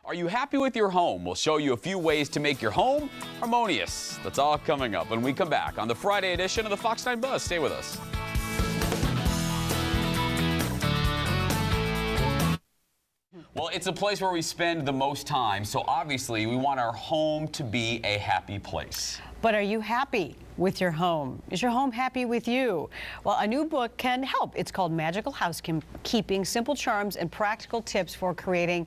Are you happy with your home? We'll show you a few ways to make your home harmonious. That's all coming up when we come back on the Friday edition of the Fox 9 Buzz. Stay with us. Well, it's a place where we spend the most time, so obviously we want our home to be a happy place. But are you happy with your home? Is your home happy with you? Well, a new book can help. It's called Magical Housekeeping, Simple Charms and Practical Tips for Creating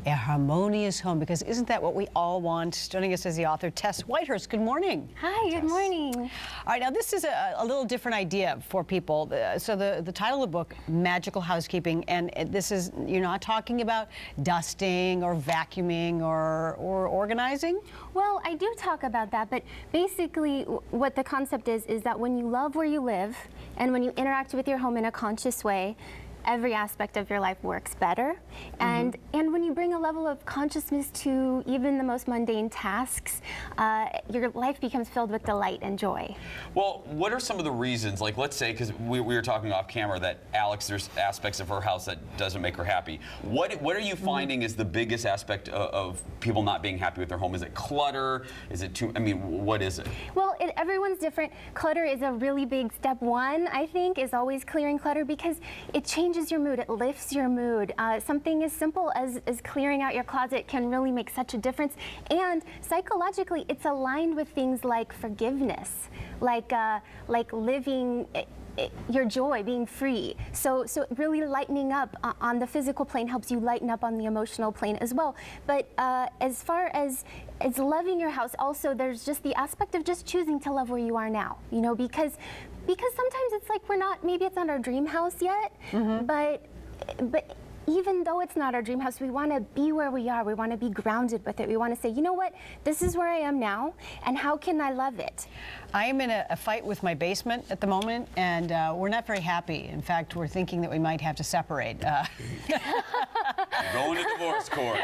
a Harmonious Home. Because isn't that what we all want? Joining us is the author, Tess Whitehurst. Good morning. Hi, good morning. All right, now this is a little different idea for people. So the title of the book, Magical Housekeeping, and this is, you're not talking about dusting or vacuuming or organizing? Well, I do talk about that, but basically what the concept is that when you love where you live and when you interact with your home in a conscious way, every aspect of your life works better. And when you bring a level of consciousness to even the most mundane tasks, your life becomes filled with delight and joy. Well, what are some of the reasons, like let's say, because we were talking off camera that Alex, there's aspects of her house that doesn't make her happy. What are you finding is the biggest aspect of people not being happy with their home? Is it clutter? Is it too, I mean, what is it? Well, everyone's different. Clutter is a really big step one, I think, is always clearing clutter because it changes your mood, it lifts your mood. Something as simple as clearing out your closet can really make such a difference. And psychologically, it's aligned with things like forgiveness, like living your joy, being free. So really lightening up on the physical plane helps you lighten up on the emotional plane as well. But as far as loving your house, also there's just the aspect of just choosing to love where you are now, you know, because sometimes it's like maybe it's not our dream house yet, but even though it's not our dream house, we want to be where we are. We want to be grounded with it. We want to say, you know what, this is where I am now, and how can I love it? I am in a fight with my basement at the moment, and we're not very happy. In fact, we're thinking that we might have to separate. Going to divorce court.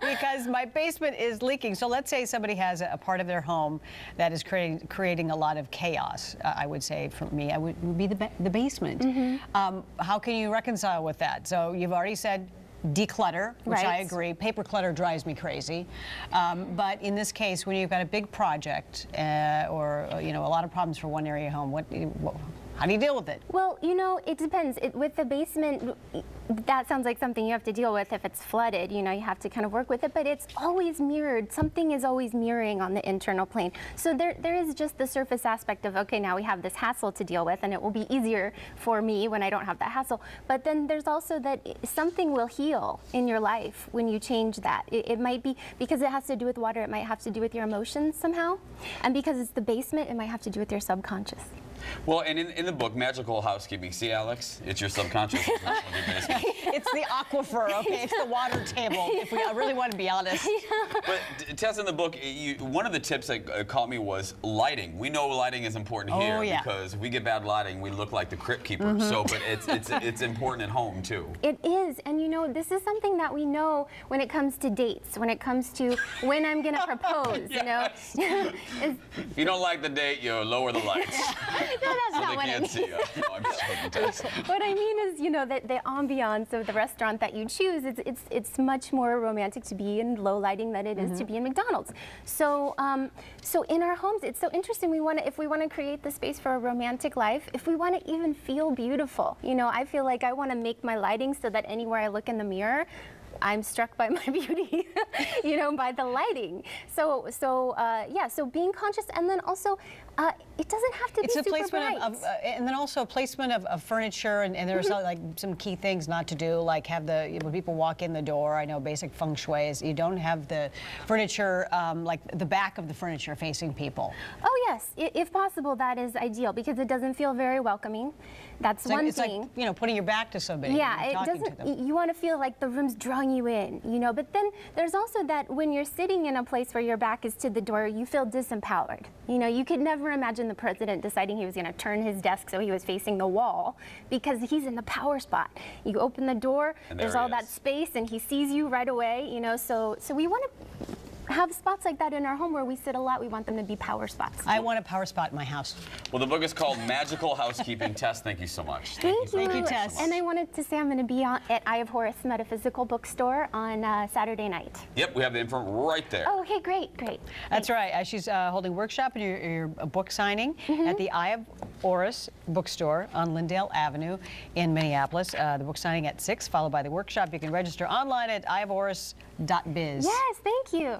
Because my basement is leaking. So let's say somebody has a part of their home that is creating a lot of chaos. I would say, for me, I would be the basement. How can you reconcile with that? So you've already said declutter, which I agree. Paper clutter drives me crazy. But in this case, when you've got a big project or a lot of problems for one area home, how do you deal with it? Well, you know, it depends. With the basement, that sounds like something you have to deal with if it's flooded. You know, you have to kind of work with it, but it's always mirrored. Something is always mirroring on the internal plane. So there is just the surface aspect of, okay, now we have this hassle to deal with, and it will be easier for me when I don't have that hassle. But then there's also that something will heal in your life when you change that. It might be because it has to do with water, it might have to do with your emotions somehow. And because it's the basement, it might have to do with your subconscious. Well, and in the book, Magical Housekeeping, see, Alex? It's your subconscious. It's the aquifer, okay? It's the water table, if we really want to be honest. But, Tess, in the book, one of the tips that caught me was lighting. We know lighting is important here because if we get bad lighting, we look like the crypt keeper. So, but it's important at home, too. It is, and you know, this is something that we know when it comes to dates, when it comes to when I'm going to propose, you know? If you don't like the date, you lower the lights. No, that's not what I mean. See you. No, I'm just joking. What I mean is, you know, that the ambiance of the restaurant that you choose, it's much more romantic to be in low lighting than it is to be in McDonald's. So, so in our homes, it's so interesting. If we want to create the space for a romantic life, if we want to even feel beautiful, you know, I feel like I want to make my lighting so that anywhere I look in the mirror, I'm struck by my beauty, you know, by the lighting. So yeah, so being conscious, and then also, it doesn't have to be super bright. And then also placement of furniture, and there's like some key things not to do, like have when people walk in the door, I know basic feng shui is you don't have the furniture, like the back of the furniture facing people. Oh yes, if possible, that is ideal because it doesn't feel very welcoming. That's one thing. It's like, you know, putting your back to somebody. Yeah, it doesn't. You want to feel like the room's drawing you in, you know. But then there's also that when you're sitting in a place where your back is to the door, you feel disempowered. You know, you could never imagine the president deciding he was going to turn his desk so he was facing the wall because he's in the power spot. You open the door, there's all that space, and he sees you right away. You know, so we want to have spots like that in our home where we sit a lot. We want them to be power spots. I want a power spot in my house. Well, the book is called Magical Housekeeping. Tess, thank you so much. Thank you. Thank you, Tess. And I wanted to say I'm going to be at Eye of Horus Metaphysical Bookstore on Saturday night. Yep, we have the info right there. Oh, okay, great, great. That's right. She's holding a workshop and your book signing at the Eye of Horus Bookstore on Lyndale Avenue in Minneapolis. The book signing at 6, followed by the workshop. You can register online at eyeofhorus.biz. Yes, thank you.